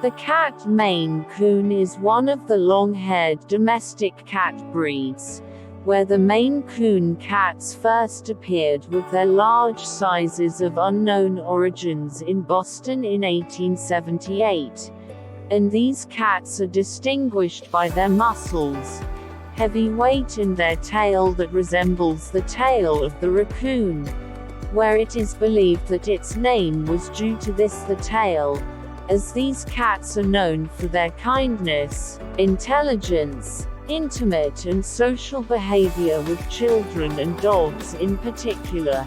The cat Maine Coon is one of the long-haired domestic cat breeds, where the Maine Coon cats first appeared with their large sizes of unknown origins in Boston in 1878. And these cats are distinguished by their muscles, heavy weight and their tail that resembles the tail of the raccoon, where it is believed that its name was due to the tail, as these cats are known for their kindness, intelligence, intimate and social behavior with children and dogs in particular.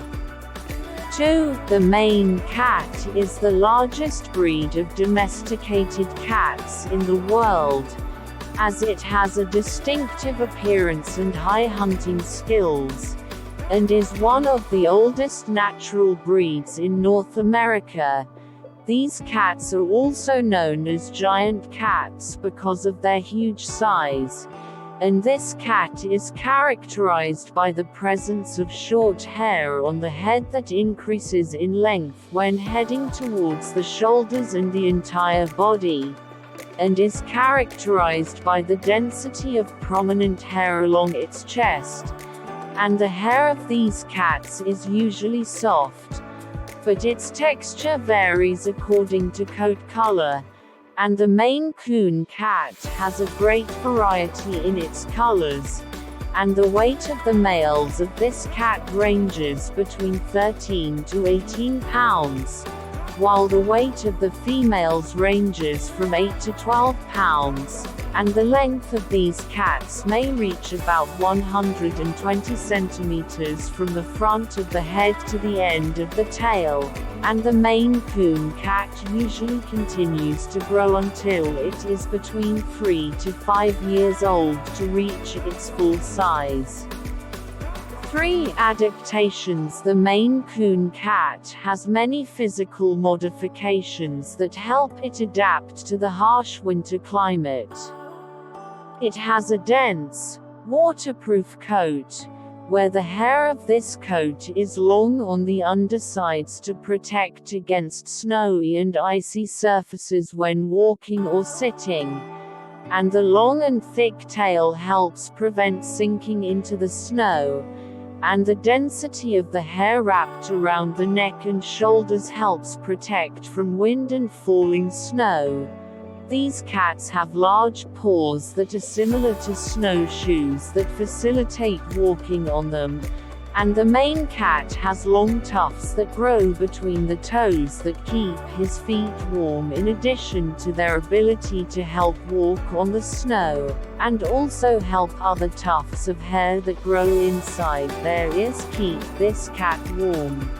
2. The Maine cat is the largest breed of domesticated cats in the world, as it has a distinctive appearance and high hunting skills, and is one of the oldest natural breeds in North America. These cats are also known as giant cats because of their huge size, and this cat is characterized by the presence of short hair on the head that increases in length when heading towards the shoulders and the entire body, and is characterized by the density of prominent hair along its chest, and the hair of these cats is usually soft, but its texture varies according to coat color, and the Maine Coon cat has a great variety in its colors, and the weight of the males of this cat ranges between 13 to 18 pounds, while the weight of the females ranges from 8 to 12 pounds, and the length of these cats may reach about 120 centimeters from the front of the head to the end of the tail, and the Maine Coon cat usually continues to grow until it is between 3 to 5 years old to reach its full size. 3. Adaptations. The Maine Coon cat has many physical modifications that help it adapt to the harsh winter climate. It has a dense, waterproof coat, where the hair of this coat is long on the undersides to protect against snowy and icy surfaces when walking or sitting, and the long and thick tail helps prevent sinking into the snow, and the density of the hair wrapped around the neck and shoulders helps protect from wind and falling snow. These cats have large paws that are similar to snowshoes that facilitate walking on them, and the Maine cat has long tufts that grow between the toes that keep his feet warm in addition to their ability to help walk on the snow, and also help other tufts of hair that grow inside their ears keep this cat warm.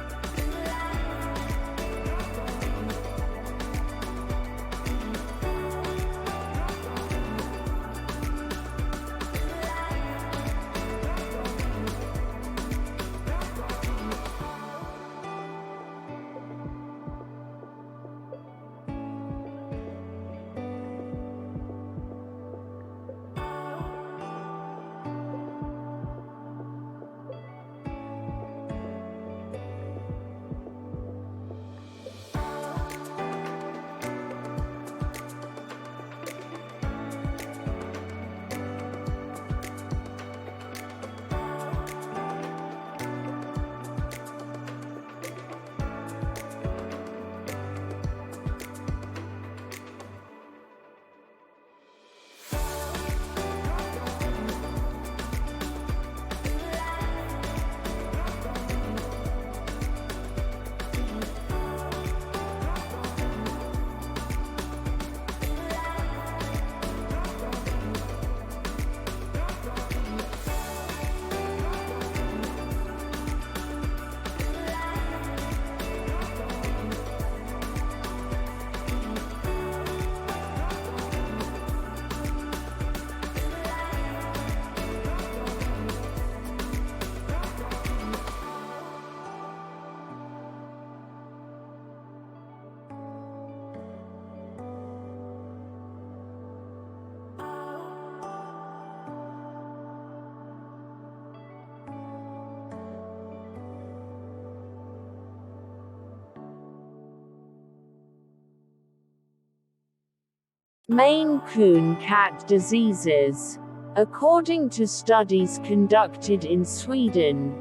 Maine Coon cat diseases. According to studies conducted in Sweden,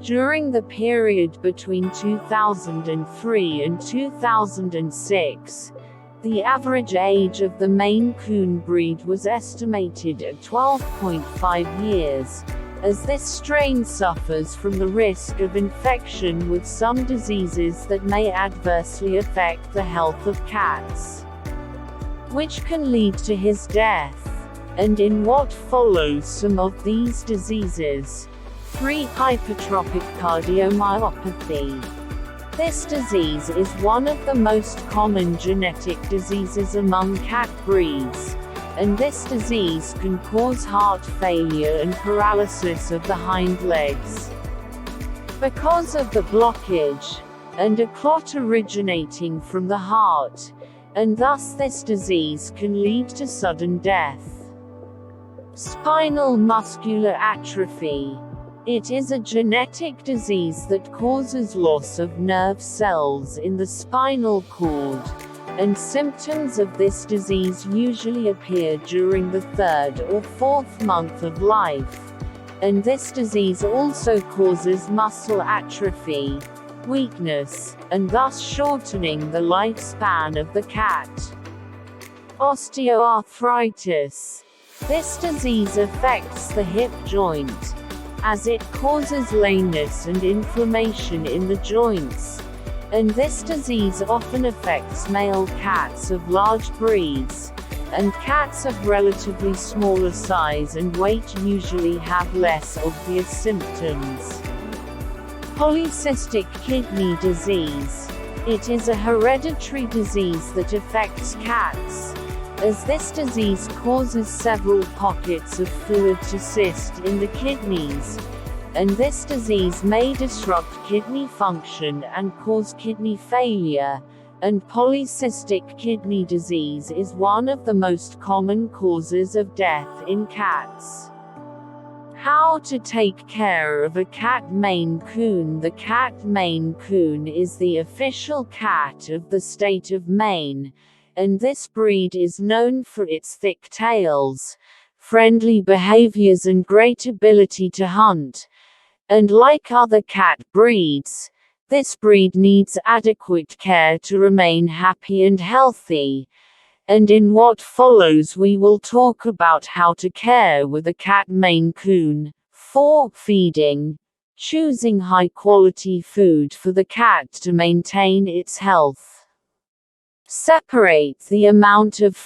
during the period between 2003 and 2006, the average age of the Maine Coon breed was estimated at 12.5 years, as this strain suffers from the risk of infection with some diseases that may adversely affect the health of cats, which can lead to his death. And in what follows some of these diseases. 3. Hypertrophic cardiomyopathy. This disease is one of the most common genetic diseases among cat breeds, and this disease can cause heart failure and paralysis of the hind legs. Because of the blockage, and a clot originating from the heart, and thus this disease can lead to sudden death. Spinal muscular atrophy. It is a genetic disease that causes loss of nerve cells in the spinal cord, and symptoms of this disease usually appear during the 3rd or 4th month of life, and this disease also causes muscle atrophy, weakness, and thus shortening the lifespan of the cat. Osteoarthritis. This disease affects the hip joint, as it causes lameness and inflammation in the joints, and this disease often affects male cats of large breeds, and cats of relatively smaller size and weight usually have less obvious symptoms. Polycystic kidney disease. It is a hereditary disease that affects cats, as this disease causes several pockets of fluid to cyst in the kidneys, and this disease may disrupt kidney function and cause kidney failure, and polycystic kidney disease is one of the most common causes of death in cats. How to take care of a cat Maine Coon. The cat Maine Coon is the official cat of the state of Maine, and this breed is known for its thick tails, friendly behaviors and great ability to hunt. And like other cat breeds, this breed needs adequate care to remain happy and healthy. And in what follows we will talk about how to care with a cat Maine Coon. 4. Feeding. Choosing high-quality food for the cat to maintain its health. Separate the amount of